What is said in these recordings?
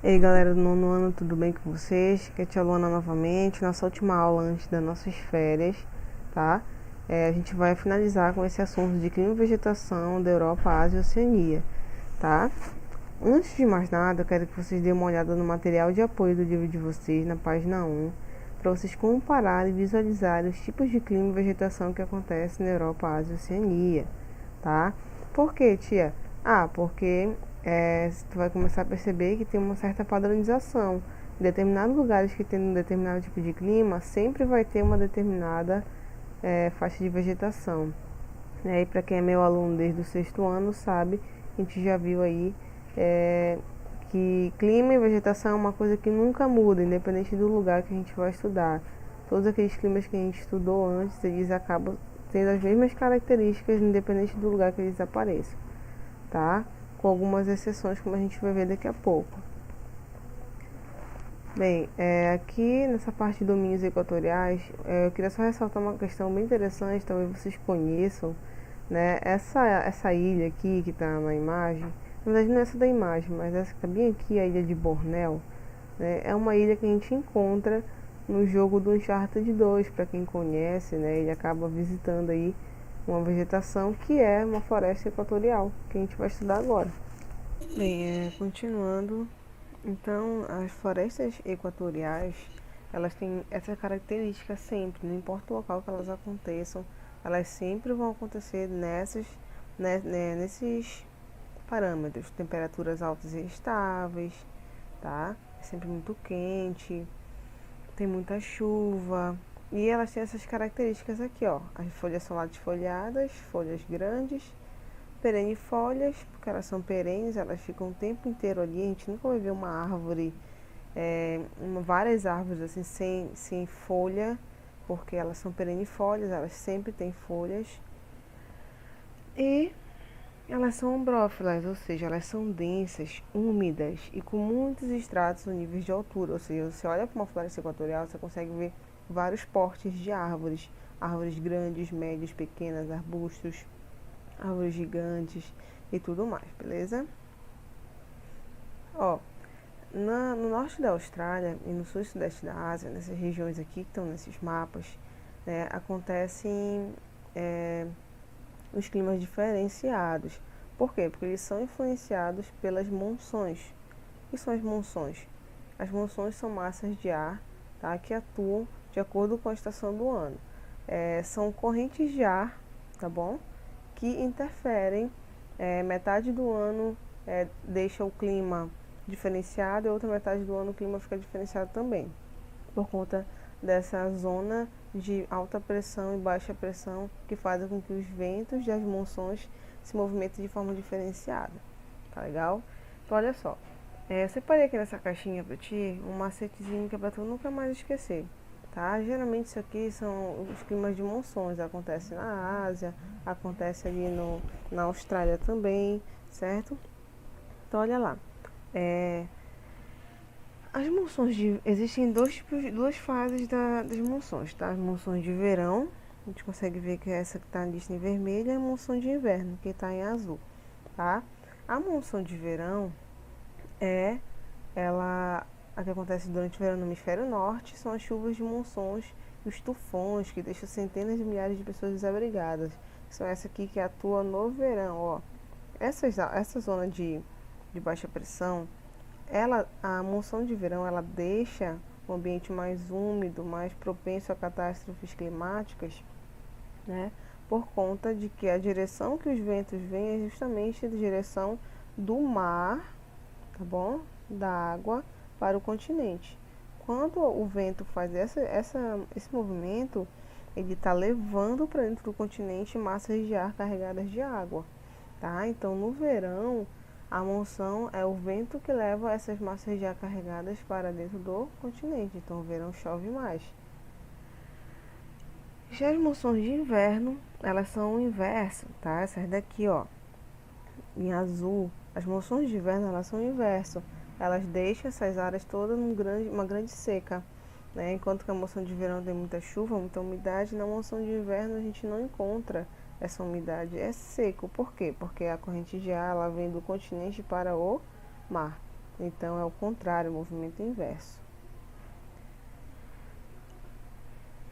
E aí galera do nono ano, tudo bem com vocês? Aqui é a tia Luana novamente, nossa última aula antes das nossas férias, tá? A gente vai finalizar com esse assunto de clima e vegetação da Europa, Ásia e Oceania, tá? Antes de mais nada, eu quero que vocês dêem uma olhada no material de apoio do livro de vocês, na página 1, para vocês compararem e visualizarem os tipos de clima e vegetação que acontecem na Europa, Ásia e Oceania, tá? Por quê, tia? Porque tu vai começar a perceber que tem uma certa padronização. Em determinados lugares que tem um determinado tipo de clima, sempre vai ter uma determinada faixa de vegetação. E para quem é meu aluno desde o sexto ano, sabe, a gente já viu aí que clima e vegetação é uma coisa que nunca muda, independente do lugar que a gente vai estudar. Todos aqueles climas que a gente estudou antes, eles acabam tendo as mesmas características, independente do lugar que eles apareçam, tá? Com algumas exceções, como a gente vai ver daqui a pouco. Bem, aqui nessa parte de domínios equatoriais, eu queria só ressaltar uma questão bem interessante, talvez vocês conheçam, né? Essa ilha aqui que está na imagem, na verdade não é essa da imagem, mas essa que está bem aqui, a ilha de Bornéu, né? É uma ilha que a gente encontra no jogo do Uncharted 2, para quem conhece, né? Ele acaba visitando aí uma vegetação que é uma floresta equatorial, que a gente vai estudar agora. Bem, continuando, então as florestas equatoriais, elas têm essa característica sempre, não importa o local que elas aconteçam, elas sempre vão acontecer nesses parâmetros, temperaturas altas e estáveis, tá? É sempre muito quente, tem muita chuva, e elas têm essas características aqui, ó. As folhas são latifoliadas, folhas grandes, perennifólias, porque elas são perenes, elas ficam o tempo inteiro ali. A gente nunca vai ver uma árvore, várias árvores assim sem folha, porque elas são perennifólias, elas sempre têm folhas. E elas são ombrófilas, ou seja, elas são densas, úmidas e com muitos estratos ou níveis de altura. Ou seja, você olha para uma floresta equatorial, você consegue ver vários portes de árvores. Árvores grandes, médias, pequenas, arbustos, árvores gigantes e tudo mais, beleza? Ó, no norte da Austrália e no sul e sudeste da Ásia, nessas regiões aqui que estão nesses mapas, né, acontecem os climas diferenciados. Por quê? Porque eles são influenciados pelas monções. O que são as monções? As monções são massas de ar, tá, que atuam de acordo com a estação do ano. São correntes de ar, tá bom? Que interferem. Metade do ano deixa o clima diferenciado e outra metade do ano o clima fica diferenciado também, por conta dessa zona de alta pressão e baixa pressão que fazem com que os ventos das monções se movimentem de forma diferenciada. Tá legal? Então olha só, eu separei aqui nessa caixinha pra ti um macetezinho que é pra tu nunca mais esquecer. Tá? Geralmente isso aqui são os climas de monções, acontece na Ásia, acontece ali na Austrália também, certo? Então olha lá, as monções existem duas fases das monções, tá? As monções de verão, a gente consegue ver que essa que está lista em vermelho é a monção de inverno, que está em azul, tá? A monção de verão a que acontece durante o verão no hemisfério norte, são as chuvas de monções e os tufões que deixam centenas de milhares de pessoas desabrigadas. São essa aqui que atua no verão, ó. Essa zona de baixa pressão, a monção de verão, ela deixa o ambiente mais úmido, mais propenso a catástrofes climáticas, né? Por conta de que a direção que os ventos vêm é justamente a direção do mar, tá bom? Da água para o continente. Quando o vento faz esse movimento, ele está levando para dentro do continente massas de ar carregadas de água, tá? Então, no verão, a monção é o vento que leva essas massas de ar carregadas para dentro do continente. Então, o verão chove mais. Já as monções de inverno, elas são o inverso, tá? Essas daqui, ó, em azul. As monções de inverno, elas são o inverso. Elas deixam essas áreas todas uma grande seca, né? Enquanto que a monção de verão tem muita chuva, muita umidade, na monção de inverno a gente não encontra essa umidade, é seco. Por quê? Porque a corrente de ar ela vem do continente para o mar. Então é o contrário, o movimento inverso.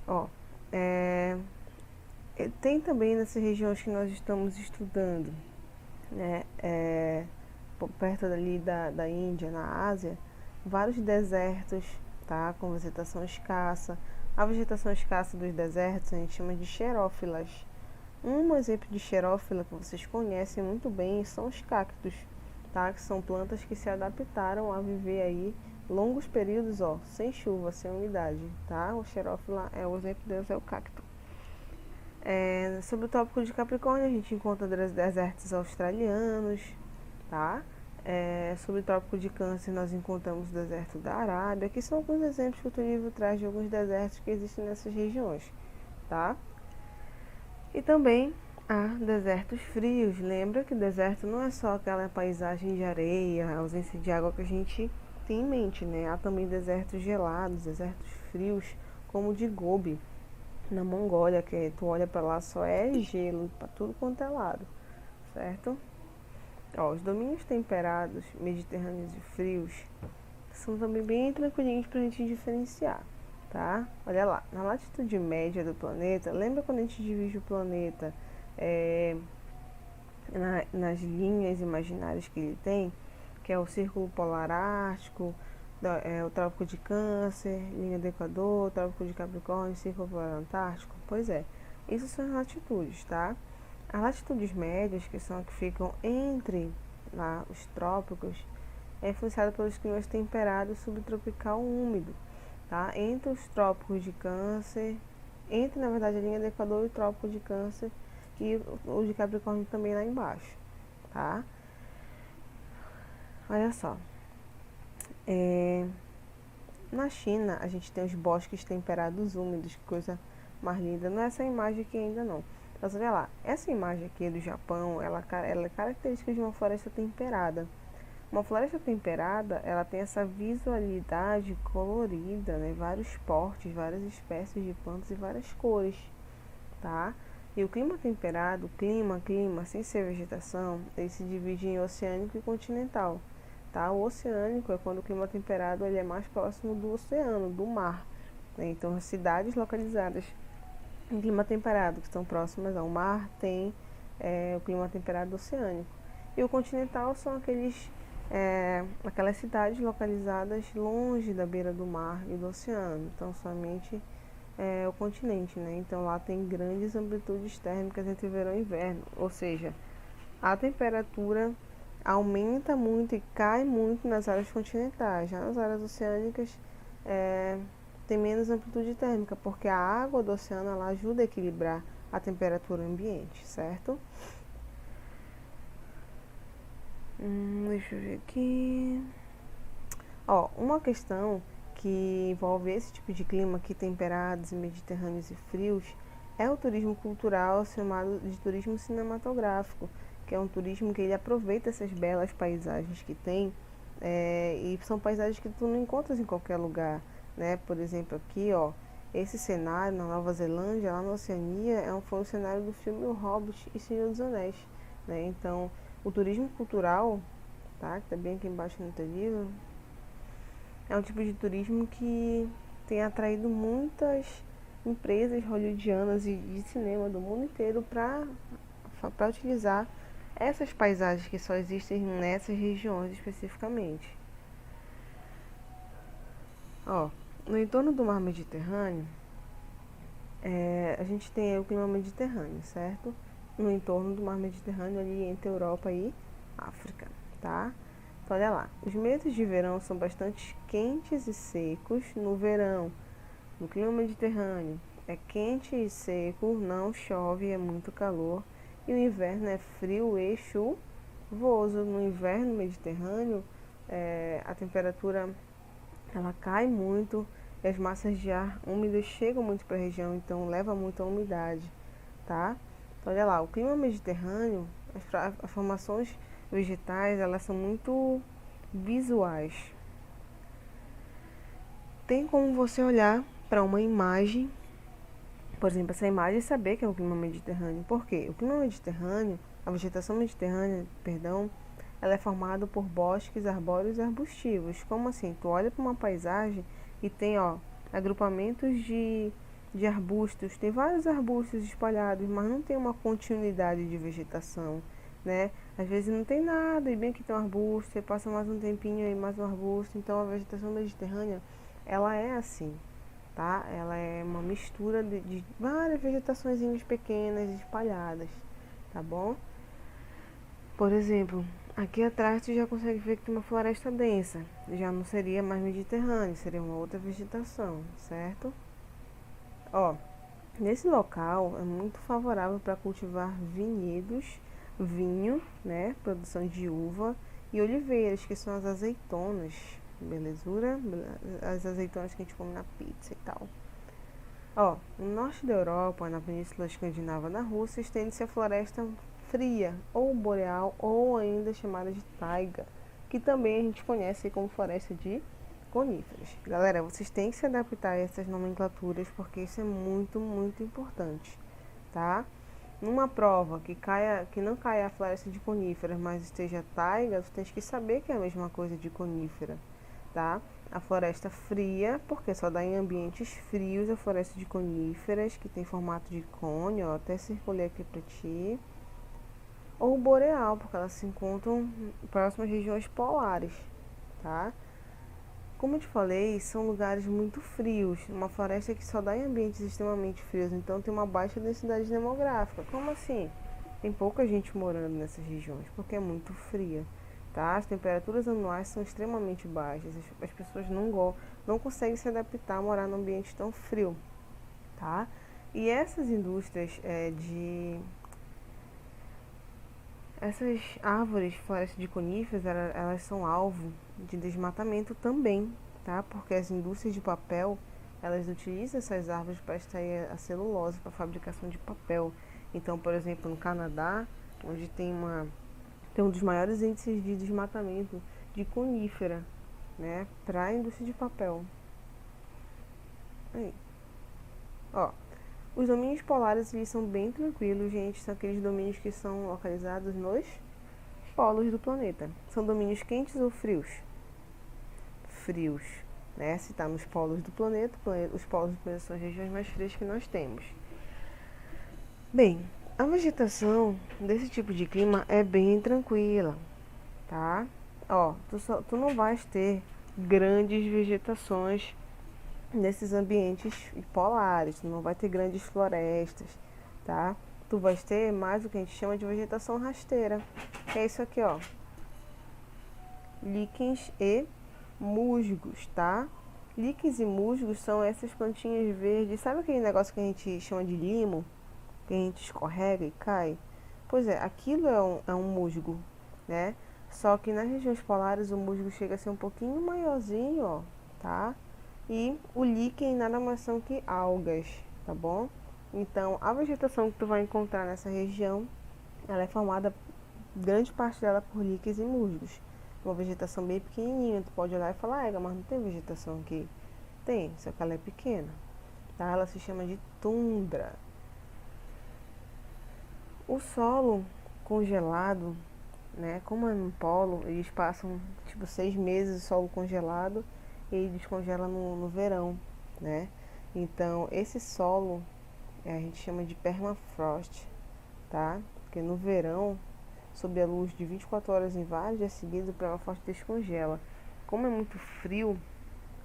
Ó, tem também nessas regiões que nós estamos estudando, né, perto dali da Índia, na Ásia, vários desertos, tá, com vegetação escassa. A vegetação escassa dos desertos a gente chama de xerófilas. Um exemplo de xerófila que vocês conhecem muito bem são os cactos, tá, que são plantas que se adaptaram a viver aí longos períodos, ó, sem chuva, sem umidade, tá? O xerófila o exemplo deles é o cacto. Sobre o tópico de Capricórnio, a gente encontra desertos australianos, tá? Sobre o tópico de Câncer, nós encontramos o deserto da Arábia, que são alguns exemplos que o livro traz de alguns desertos que existem nessas regiões, tá? E também há desertos frios. Lembra que o deserto não é só aquela paisagem de areia, a ausência de água que a gente tem em mente, né? Há também desertos gelados, desertos frios, como o de Gobi, na Mongólia, que tu olha para lá só é gelo para tudo quanto é lado, certo? Ó, os domínios temperados, mediterrâneos e frios são também bem tranquilinhos para a gente diferenciar, tá? Olha lá, na latitude média do planeta, lembra quando a gente divide o planeta nas linhas imaginárias que ele tem, que é o Círculo Polar Ártico, o Trópico de Câncer, linha do Equador, Trópico de Capricórnio, Círculo Polar Antártico? Pois é, isso são as latitudes, tá? As latitudes médias, que são as que ficam entre os trópicos, é influenciada pelos climas temperados subtropical úmido, tá? Entre os trópicos de Câncer, entre na verdade a linha do Equador e o Trópico de Câncer e o de Capricórnio também lá embaixo, tá? Olha só, na China a gente tem os bosques temperados úmidos, que coisa mais linda. Não é essa imagem aqui ainda não. Mas olha lá, essa imagem aqui do Japão, ela é característica de uma floresta temperada. Uma floresta temperada, ela tem essa visualidade colorida, né? Vários portes, várias espécies de plantas e várias cores, tá? E o clima temperado, clima, sem ser vegetação, ele se divide em oceânico e continental, tá? O oceânico é quando o clima temperado ele é mais próximo do oceano, do mar, né? Então, as cidades localizadas em clima temperado, que estão próximas ao mar, tem o clima temperado oceânico. E o continental são aquelas cidades localizadas longe da beira do mar e do oceano, então somente o continente, né? Então lá tem grandes amplitudes térmicas entre verão e inverno, ou seja, a temperatura aumenta muito e cai muito nas áreas continentais. Já nas áreas oceânicas tem menos amplitude térmica, porque a água do oceano ela ajuda a equilibrar a temperatura ambiente, certo? Deixa eu ver aqui. Ó, uma questão que envolve esse tipo de clima aqui, temperados, mediterrâneos e frios, é o turismo cultural, chamado de turismo cinematográfico, que é um turismo que ele aproveita essas belas paisagens que tem, e são paisagens que tu não encontras em qualquer lugar, né? Por exemplo, aqui, ó, esse cenário na Nova Zelândia, lá na Oceania, foi um cenário do filme O Hobbit e Senhor dos Anéis, né? Então, o turismo cultural, tá? Que tá bem aqui embaixo no teu livro, é um tipo de turismo que tem atraído muitas empresas hollywoodianas e de cinema do mundo inteiro para utilizar essas paisagens que só existem nessas regiões especificamente. Ó, no entorno do mar Mediterrâneo, a gente tem o clima mediterrâneo, certo? No entorno do mar Mediterrâneo, ali entre Europa e África, tá? Então, olha lá, os meses de verão são bastante quentes e secos no verão. No clima mediterrâneo é quente e seco, não chove, é muito calor. E o inverno é frio e chuvoso. No inverno mediterrâneo, a temperatura ela cai muito e as massas de ar úmidas chegam muito para a região, então leva muita umidade, tá? Então, olha lá, o clima mediterrâneo, as formações vegetais, elas são muito visuais. Tem como você olhar para uma imagem, por exemplo, essa imagem, e saber que é o clima mediterrâneo. Por quê? O clima mediterrâneo, a vegetação mediterrânea, perdão, ela é formada por bosques arbóreos e arbustivos. Como assim? Tu olha para uma paisagem e tem, ó, agrupamentos de arbustos, tem vários arbustos espalhados, mas não tem uma continuidade de vegetação, né? Às vezes não tem nada e bem que tem um arbusto, você passa mais um tempinho aí, mais um arbusto. Então a vegetação mediterrânea, ela é assim, tá? Ela é uma mistura de várias vegetações pequenas espalhadas, tá bom? Por exemplo, aqui atrás tu já consegue ver que tem uma floresta densa, já não seria mais mediterrâneo, seria uma outra vegetação, certo? Ó, nesse local é muito favorável para cultivar vinhedos, vinho, né, produção de uva e oliveiras, que são as azeitonas, belezura, as azeitonas que a gente come na pizza e tal. Ó, no norte da Europa, na Península Escandinava, na Rússia, estende-se a floresta fria, ou boreal, ou ainda chamada de taiga, que também a gente conhece como floresta de coníferas. Galera, vocês têm que se adaptar a essas nomenclaturas, porque isso é muito, muito importante, tá? Numa prova que não caia a floresta de coníferas, mas esteja taiga, você tem que saber que é a mesma coisa de conífera, tá? A floresta fria, porque só dá em ambientes frios, a floresta de coníferas, que tem formato de cone, ó, até circulei aqui para ti. Ou boreal, porque elas se encontram próximas regiões polares, tá? Como eu te falei, são lugares muito frios, uma floresta que só dá em ambientes extremamente frios, então tem uma baixa densidade demográfica. Como assim? Tem pouca gente morando nessas regiões, porque é muito fria, tá? As temperaturas anuais são extremamente baixas, as pessoas não conseguem se adaptar a morar num ambiente tão frio, tá? E essas indústrias essas árvores, florestas de coníferas, elas são alvo de desmatamento também, tá? Porque as indústrias de papel, elas utilizam essas árvores para extrair a celulose para a fabricação de papel. Então, por exemplo, no Canadá, onde tem um dos maiores índices de desmatamento de conífera, né, para a indústria de papel. Aí. Ó, os domínios polares, eles são bem tranquilos, gente. São aqueles domínios que são localizados nos polos do planeta. São domínios quentes ou frios? Frios, né? Se está nos polos do planeta, os polos do planeta são as regiões mais frias que nós temos. Bem, a vegetação desse tipo de clima é bem tranquila, tá? Ó, tu não vais ter grandes vegetações nesses ambientes polares, tu não vai ter grandes florestas, tá? Tu vais ter mais o que a gente chama de vegetação rasteira, que é isso aqui, ó. Líquens e musgos, tá? Líquens e musgos são essas plantinhas verdes. Sabe aquele negócio que a gente chama de limo? Que a gente escorrega e cai? Pois é, aquilo é um musgo, né? Só que nas regiões polares o musgo chega a ser um pouquinho maiorzinho, ó, tá? E o líquen nada mais são que algas, tá bom? Então, a vegetação que tu vai encontrar nessa região, ela é formada, grande parte dela, por líquens e musgos. Uma vegetação bem pequenininha, tu pode olhar e falar, mas não tem vegetação aqui. Tem, só que ela é pequena, tá? Ela se chama de tundra. O solo congelado, né, como é no polo, eles passam tipo 6 meses de solo congelado e ele descongela no verão, né? Então esse solo a gente chama de permafrost, tá? Porque no verão, sob a luz de 24 horas em vários dias seguidos, o permafrost descongela. Como é muito frio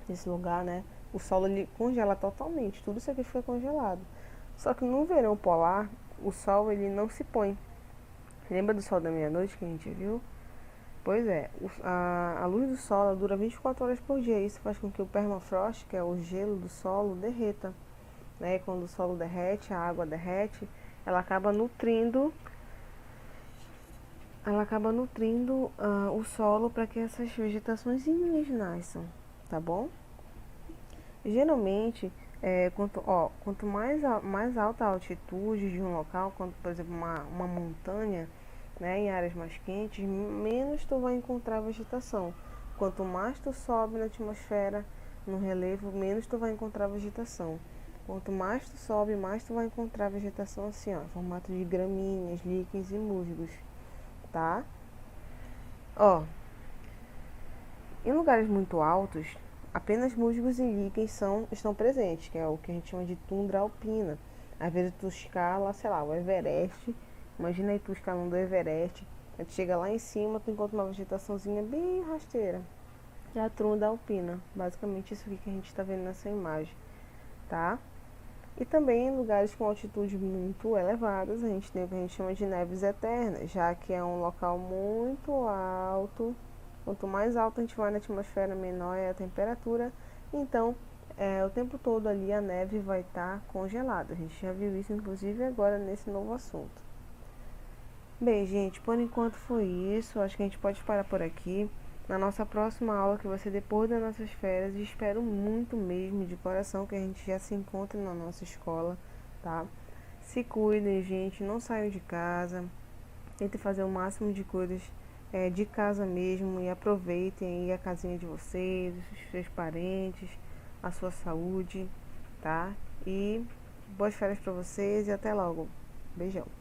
nesse lugar, né? O solo ele congela totalmente, tudo isso aqui fica congelado. Só que no verão polar, o sol ele não se põe. Lembra do sol da meia-noite que a gente viu? Pois é, a luz do sol ela dura 24 horas por dia. Isso faz com que o permafrost, que é o gelo do solo, derreta, né? E quando o solo derrete, a água derrete, ela acaba nutrindo o solo para que essas vegetações nasçam, tá bom? Geralmente, quanto mais alta a altitude de um local, quanto, por exemplo, uma montanha, né, em áreas mais quentes, menos tu vai encontrar vegetação. Quanto mais tu sobe na atmosfera, no relevo, menos tu vai encontrar vegetação. Quanto mais tu sobe, mais tu vai encontrar vegetação assim, ó, em formato de gramíneas, líquens e musgos, tá? Ó, em lugares muito altos, apenas musgos e líquens estão presentes, que é o que a gente chama de tundra alpina. Às vezes tu escala, sei lá, o Everest. Imagina aí tu escalando o Everest. Aí tu chega lá em cima, tu encontra uma vegetaçãozinha bem rasteira. Que é a tundra alpina. Basicamente isso aqui que a gente está vendo nessa imagem, tá? E também em lugares com altitudes muito elevadas, a gente tem o que a gente chama de neves eternas, já que é um local muito alto. Quanto mais alto a gente vai na atmosfera, menor é a temperatura. Então, o tempo todo ali a neve vai estar congelada. A gente já viu isso, inclusive, agora nesse novo assunto. Bem, gente, por enquanto foi isso. Acho que a gente pode parar por aqui. Na nossa próxima aula, que vai ser depois das nossas férias, espero muito mesmo, de coração, que a gente já se encontre na nossa escola, tá? Se cuidem, gente, não saiam de casa. Tentem fazer o máximo de coisas de casa mesmo e aproveitem aí a casinha de vocês, os seus parentes, a sua saúde, tá? E boas férias para vocês e até logo. Beijão.